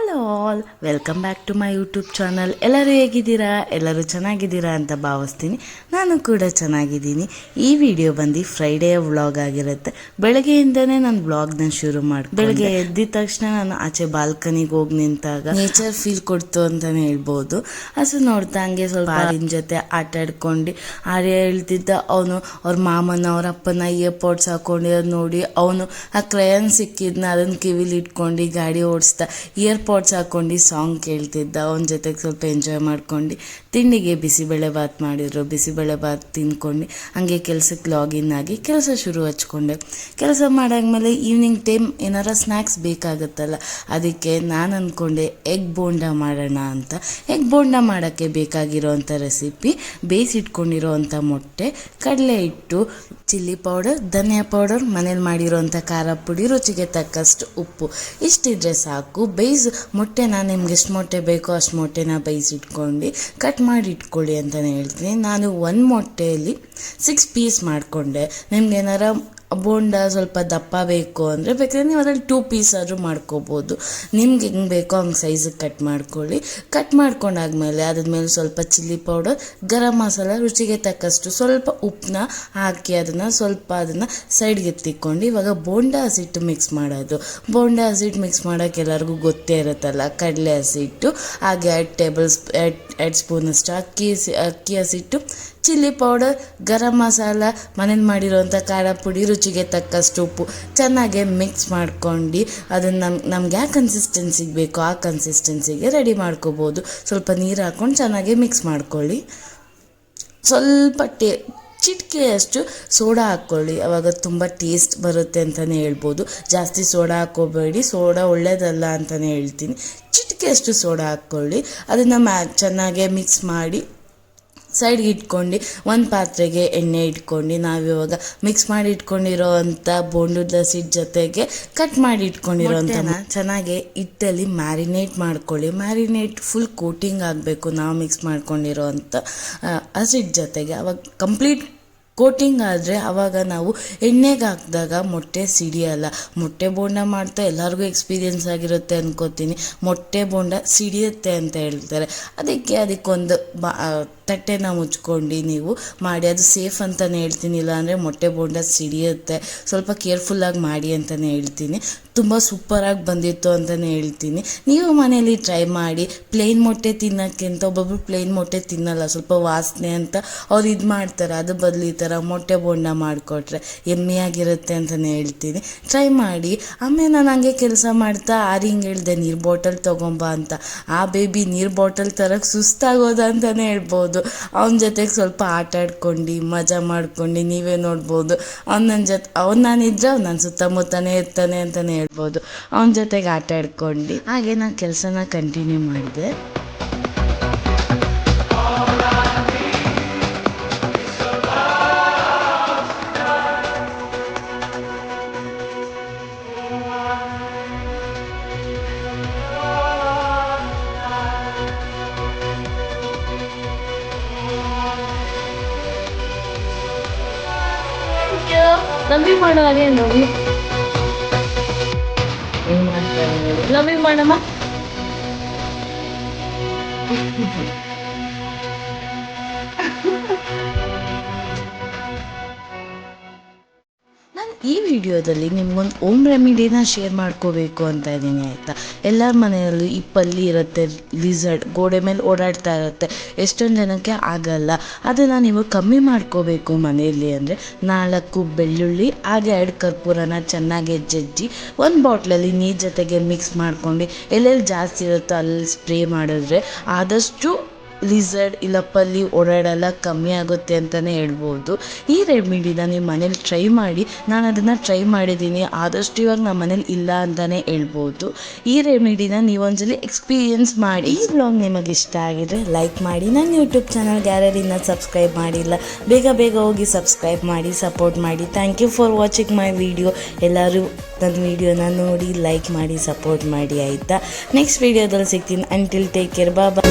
Hello all, welcome back to my YouTube channel. ಎಲ್ಲರೂ ಹೇಗಿದ್ದೀರಾ? ಎಲ್ಲರೂ ಚೆನ್ನಾಗಿದ್ದೀರಾ ಅಂತ ಭಾವಿಸ್ತೀನಿ. ನಾನು ಕೂಡ ಚೆನ್ನಾಗಿದ್ದೀನಿ. ಈ ವಿಡಿಯೋ ಬಂದು ಫ್ರೈಡೆಯ ವ್ಲಾಗ್ ಆಗಿರುತ್ತೆ. ಬೆಳಗ್ಗೆಯಿಂದನೇ ನಾನು ವ್ಲಾಗ್ನ ಶುರು ಮಾಡಿ ಬೆಳಗ್ಗೆ ಎದ್ದಿದ ತಕ್ಷಣ ನಾನು ಆಚೆ ಬಾಲ್ಕನಿಗೆ ಹೋಗಿ ನಿಂತಾಗ ನೇಚರ್ ಫೀಲ್ ಕೊಡ್ತು ಅಂತಲೇ ಹೇಳ್ಬೋದು. ಅದು ನೋಡ್ತಾ ಹಂಗೆ ಸ್ವಲ್ಪ ಆರಿನ ಜೊತೆ ಆಟ ಆಡ್ಕೊಂಡು ಆರ್ಯ ಹೇಳ್ತಿದ್ದ ಅವನು ಅವ್ರ ಮಾಮನ ಅವ್ರ ಅಪ್ಪನ ಇಯರ್ಪಾಡ್ಸ್ ಹಾಕೊಂಡಿರೋದು ನೋಡಿ ಅವನು ಆ ಕ್ರಯನ್ ಸಿಕ್ಕಿದ್ನ ಅದನ್ನು ಕಿವಿಲಿ ಇಟ್ಕೊಂಡು ಗಾಡಿ ಓಡಿಸ್ತಾ ಇಯರ್ಪಾಡ್ಸ್ ಹಾಕೊಂಡು ಸಾಂಗ್ ಕೇಳ್ತಿದ್ದ. ಅವನ ಜೊತೆಗೆ ಸ್ವಲ್ಪ ಎಂಜಾಯ್ ಮಾಡ್ಕೊಂಡು ತಿಂಡಿಗೆ ಬಿಸಿಬೇಳೆಬಾತ್ ಮಾಡಿದ್ರು. ಬಿಸಿಬೇಳೆಬಾತ್ ತಿನ್ಕೊಂಡು ಹಾಗೆ ಕೆಲಸಕ್ಕೆ ಲಾಗಿನ್ ಆಗಿ ಕೆಲಸ ಶುರು ಹಚ್ಕೊಂಡೆ. ಕೆಲಸ ಮಾಡಾದ್ಮೇಲೆ ಈವ್ನಿಂಗ್ ಟೈಮ್ ಏನಾರ ಸ್ನ್ಯಾಕ್ಸ್ ಬೇಕಾಗುತ್ತಲ್ಲ, ಅದಕ್ಕೆ ನಾನು ಅಂದ್ಕೊಂಡೆ ಎಗ್ ಬೋಂಡ ಮಾಡೋಣ ಅಂತ. ಎಗ್ ಬೋಂಡ ಮಾಡೋಕ್ಕೆ ಬೇಕಾಗಿರೋವಂಥ ರೆಸಿಪಿ ಬೇಯಿಸಿಟ್ಕೊಂಡಿರೋವಂಥ ಮೊಟ್ಟೆ, ಕಡಲೆ ಹಿಟ್ಟು, ಚಿಲ್ಲಿ ಪೌಡರ್, ಧನಿಯಾ ಪೌಡರ್, ಮನೇಲಿ ಮಾಡಿರೋವಂಥ ಖಾರ ಪುಡಿ, ರುಚಿಗೆ ತಕ್ಕಷ್ಟು ಉಪ್ಪು ಇಷ್ಟಿದ್ರೆ ಸಾಕು. ಮೊಟ್ಟೆನ ನಿಮ್ಗೆ ಎಷ್ಟು ಮೊಟ್ಟೆ ಬೇಕೋ ಅಷ್ಟು ಮೊಟ್ಟೆನ ಬೇಯಿಸಿಟ್ಕೊಂಡು ಕಟ್ ಮಾಡಿ ಇಟ್ಕೊಳ್ಳಿ ಅಂತಲೇ ಹೇಳ್ತೀನಿ. ನಾನು ಒಂದು ಮೊಟ್ಟೆಯಲ್ಲಿ 6 ಪೀಸ್ ಮಾಡಿಕೊಂಡೆ. ನಿಮ್ಗೆ ಏನಾರ ಬೋಂಡ ಸ್ವಲ್ಪ ದಪ್ಪ ಬೇಕು ಅಂದರೆ ಬೇಕಾದ್ರೆ ನೀವು ಅದ್ರಲ್ಲಿ 2 ಪೀಸ್ ಆದರೂ ಮಾಡ್ಕೋಬೋದು. ನಿಮ್ಗೆ ಹೆಂಗೆ ಬೇಕೋ ಹಂಗೆ ಸೈಜಿಗೆ ಕಟ್ ಮಾಡ್ಕೊಳ್ಳಿ. ಕಟ್ ಮಾಡ್ಕೊಂಡಾದ್ಮೇಲೆ ಅದ್ಮೇಲೆ ಸ್ವಲ್ಪ ಚಿಲ್ಲಿ ಪೌಡರ್, ಗರಂ ಮಸಾಲ, ರುಚಿಗೆ ತಕ್ಕಷ್ಟು ಸ್ವಲ್ಪ ಉಪ್ಪನ್ನ ಹಾಕಿ ಅದನ್ನು ಸೈಡ್ಗೆ ಎತ್ತಿಕೊಂಡು ಇವಾಗ ಬೋಂಡ ಹಸಿಟ್ಟು ಮಿಕ್ಸ್ ಮಾಡೋದು. ಬೋಂಡ ಹಸಿಟ್ಟು ಮಿಕ್ಸ್ ಮಾಡೋಕ್ಕೆ ಎಲ್ಲರಿಗೂ ಗೊತ್ತೇ ಇರುತ್ತಲ್ಲ, ಕಡಲೆ ಹಸಿಟ್ಟು, ಹಾಗೆ 2 ಸ್ಪೂನಷ್ಟು ಅಕ್ಕಿ ಹಸಿಟ್ಟು, ಚಿಲ್ಲಿ ಪೌಡರ್, ಗರಂ ಮಸಾಲ, ಮನೇಲಿ ಮಾಡಿರೋವಂಥ ಖಾರ ಪುಡಿ, ರುಚಿಗೆ ತಕ್ಕಷ್ಟು ಉಪ್ಪು ಚೆನ್ನಾಗೆ ಮಿಕ್ಸ್ ಮಾಡ್ಕೊಂಡು ಅದನ್ನು ನಮ್ಗೆ ಯಾವ ಕನ್ಸಿಸ್ಟೆನ್ಸಿಗೆ ಬೇಕೋ ಆ ಕನ್ಸಿಸ್ಟೆನ್ಸಿಗೆ ರೆಡಿ ಮಾಡ್ಕೋಬೋದು. ಸ್ವಲ್ಪ ನೀರು ಹಾಕ್ಕೊಂಡು ಚೆನ್ನಾಗಿ ಮಿಕ್ಸ್ ಮಾಡ್ಕೊಳ್ಳಿ. ಸ್ವಲ್ಪ ಚಿಟಿಕೆಯಷ್ಟು ಸೋಡಾ ಹಾಕ್ಕೊಳ್ಳಿ, ಆವಾಗ ತುಂಬ ಟೇಸ್ಟ್ ಬರುತ್ತೆ ಅಂತಲೇ ಹೇಳ್ಬೋದು. ಜಾಸ್ತಿ ಸೋಡಾ ಹಾಕ್ಕೋಬೇಡಿ, ಸೋಡಾ ಒಳ್ಳೇದಲ್ಲ ಅಂತಲೇ ಹೇಳ್ತೀನಿ. ಚಿಟಿಕೆಯಷ್ಟು ಸೋಡಾ ಹಾಕ್ಕೊಳ್ಳಿ. ಅದನ್ನು ಚೆನ್ನಾಗೆ ಮಿಕ್ಸ್ ಮಾಡಿ ಸೈಡ್ಗೆ ಇಟ್ಕೊಂಡು ಒಂದು ಪಾತ್ರೆಗೆ ಎಣ್ಣೆ ಇಟ್ಕೊಂಡು ನಾವಿವಾಗ ಮಿಕ್ಸ್ ಮಾಡಿ ಇಟ್ಕೊಂಡಿರೋ ಅಂಥ ಬೋಂಡದ ಹಸಿಟ್ಟು ಜೊತೆಗೆ ಕಟ್ ಮಾಡಿ ಇಟ್ಕೊಂಡಿರೋಂಥ ಚೆನ್ನಾಗಿ ಹಿಟ್ಟಲ್ಲಿ ಮ್ಯಾರಿನೇಟ್ ಮಾಡ್ಕೊಳ್ಳಿ. ಮ್ಯಾರಿನೇಟ್ ಫುಲ್ ಕೋಟಿಂಗ್ ಆಗಬೇಕು ನಾವು ಮಿಕ್ಸ್ ಮಾಡ್ಕೊಂಡಿರೋ ಅಂಥ ಹಸಿಟ್ಟು ಜೊತೆಗೆ. ಅವಾಗ ಕಂಪ್ಲೀಟ್ ಕೋಟಿಂಗ್ ಆದರೆ ಆವಾಗ ನಾವು ಎಣ್ಣೆಗೆ ಹಾಕಿದಾಗ ಮೊಟ್ಟೆ ಸಿಡಿಯಲ್ಲ. ಮೊಟ್ಟೆ ಬೋಂಡ ಮಾಡ್ತಾ ಎಲ್ಲರಿಗೂ ಎಕ್ಸ್ಪೀರಿಯೆನ್ಸ್ ಆಗಿರುತ್ತೆ ಅನ್ಕೋತೀನಿ. ಮೊಟ್ಟೆ ಬೋಂಡ ಸಿಡಿಯುತ್ತೆ ಅಂತ ಹೇಳ್ತಾರೆ. ಅದಕ್ಕೊಂದು ತಟ್ಟೆನ ಮುಚ್ಕೊಂಡು ನೀವು ಮಾಡಿ, ಅದು ಸೇಫ್ ಅಂತಲೇ ಹೇಳ್ತೀನಿ. ಇಲ್ಲಾಂದರೆ ಮೊಟ್ಟೆ ಬೋಂಡ ಸಿಡಿಯುತ್ತೆ. ಸ್ವಲ್ಪ ಕೇರ್ಫುಲ್ಲಾಗಿ ಮಾಡಿ ಅಂತಲೇ ಹೇಳ್ತೀನಿ. ತುಂಬ ಸೂಪರಾಗಿ ಬಂದಿತ್ತು ಅಂತಲೇ ಹೇಳ್ತೀನಿ. ನೀವು ಮನೇಲಿ ಟ್ರೈ ಮಾಡಿ. ಪ್ಲೇನ್ ಮೊಟ್ಟೆ ತಿನ್ನೋಕ್ಕಿಂತ ಒಬ್ಬೊಬ್ರು ಪ್ಲೇನ್ ಮೊಟ್ಟೆ ತಿನ್ನಲ್ಲ, ಸ್ವಲ್ಪ ವಾಸನೆ ಅಂತ ಅವ್ರು ಇದು ಮಾಡ್ತಾರೆ. ಅದು ಬದಲು ಈ ಥರ ಮೊಟ್ಟೆ ಬೋಂಡ ಮಾಡಿಕೊಟ್ರೆ ಎಮ್ಮೆಯಾಗಿರುತ್ತೆ ಅಂತಲೇ ಹೇಳ್ತೀನಿ. ಟ್ರೈ ಮಾಡಿ. ಆಮೇಲೆ ನಾನು ಹಂಗೆ ಕೆಲಸ ಮಾಡ್ತಾ ಹಿಂಗೆ ಹೇಳಿದೆ ನೀರು ಬಾಟಲ್ ತೊಗೊಂಬ ಅಂತ. ಆ ಬೇಬಿ ನೀರು ಬಾಟಲ್ ತರಕ್ಕೆ ಸುಸ್ತಾಗೋದ ಅಂತಲೇ ಹೇಳ್ಬೋದು. ಅವನ ಜೊತೆಗೆ ಸ್ವಲ್ಪ ಆಟ ಆಡ್ಕೊಂಡು ಮಜಾ ಮಾಡ್ಕೊಂಡು ನೀವೇ ನೋಡ್ಬೋದು. ನಾನಿದ್ರೆ ಅವ್ನು ನನ್ನ ಸುತ್ತಮುತ್ತನೇ ಇರ್ತಾನೆ ಅಂತಲೇ ಹೇಳ್ಬೋದು. ಅವನ ಜೊತೆಗೆ ಆಟ ಆಡ್ಕೊಂಡು ಹಾಗೆ ನಾನು ಕೆಲಸನ ಕಂಟಿನ್ಯೂ ಮಾಡಿದೆ. ನವಿ ಮಾಡೋ ಅದೇ ನವಿ ಏನು ಮಾಡ್ತಾರೆ ನವಿ ಮಾಡಮ್ಮ. ನಾನು ಈ ವಿಡಿಯೋದಲ್ಲಿ ನಿಮ್ಗೊಂದು ಓಮ್ ರೆಮಿಡಿನ ಶೇರ್ ಮಾಡ್ಕೋಬೇಕು ಅಂತ ಇದ್ದೀನಿ, ಆಯಿತಾ. ಎಲ್ಲರ ಮನೆಯಲ್ಲೂ ಈ ಪಲ್ಲಿ ಇರುತ್ತೆ, ಲಿಝರ್ಡ್ ಗೋಡೆ ಮೇಲೆ ಓಡಾಡ್ತಾ ಇರುತ್ತೆ. ಎಷ್ಟೊಂದು ಜನಕ್ಕೆ ಆಗಲ್ಲ. ಅದನ್ನು ನೀವು ಕಮ್ಮಿ ಮಾಡ್ಕೋಬೇಕು ಮನೆಯಲ್ಲಿ ಅಂದರೆ 4 ಬೆಳ್ಳುಳ್ಳಿ ಹಾಗೆ 2 ಕರ್ಪೂರನ ಚೆನ್ನಾಗಿ ಜಜ್ಜಿ ಒಂದು ಬಾಟ್ಲಲ್ಲಿ ನೀರು ಜೊತೆಗೆ ಮಿಕ್ಸ್ ಮಾಡ್ಕೊಂಡು ಎಲ್ಲೆಲ್ಲಿ ಜಾಸ್ತಿ ಇರುತ್ತೋ ಅಲ್ಲಿ ಸ್ಪ್ರೇ ಮಾಡಿದ್ರೆ ಆದಷ್ಟು ಲಿಝರ್ಡ್ ಇಲ್ಲ ಪಲ್ಲಿ ಓಡಾಡಲ್ಲ, ಕಮ್ಮಿ ಆಗುತ್ತೆ ಅಂತಲೇ ಹೇಳ್ಬೋದು. ಈ ರೆಮಿಡಿನ ನೀವು ಮನೇಲಿ ಟ್ರೈ ಮಾಡಿ. ನಾನು ಅದನ್ನು ಟ್ರೈ ಮಾಡಿದ್ದೀನಿ. ಆದಷ್ಟು ಇವಾಗ ನಮ್ಮ ಮನೇಲಿ ಇಲ್ಲ ಅಂತಲೇ ಹೇಳ್ಬೋದು. ಈ ರೆಮಿಡಿನ ನೀವೊಂದ್ಸಲಿ ಎಕ್ಸ್ಪೀರಿಯೆನ್ಸ್ ಮಾಡಿ. ಈ ವ್ಲಾಗ್ ನಿಮಗೆ ಇಷ್ಟ ಆಗಿದ್ರೆ ಲೈಕ್ ಮಾಡಿ. ನನ್ನ ಯೂಟ್ಯೂಬ್ ಚಾನಲ್ಗೆ ಯಾರ್ಯಾರಿನ್ನ ಸಬ್ಸ್ಕ್ರೈಬ್ ಮಾಡಿಲ್ಲ ಬೇಗ ಹೋಗಿ ಸಬ್ಸ್ಕ್ರೈಬ್ ಮಾಡಿ, ಸಪೋರ್ಟ್ ಮಾಡಿ. Thank you for watching my video. ಎಲ್ಲರೂ ನನ್ನ ವಿಡಿಯೋನ ನೋಡಿ ಲೈಕ್ ಮಾಡಿ, ಸಪೋರ್ಟ್ ಮಾಡಿ, ಆಯಿತಾ. ನೆಕ್ಸ್ಟ್ ವಿಡಿಯೋದಲ್ಲಿ ಸಿಗ್ತೀನಿ. ಅಂಟಿಲ್ ಟೇಕ್ ಕೇರ್, ಬಾಯ್.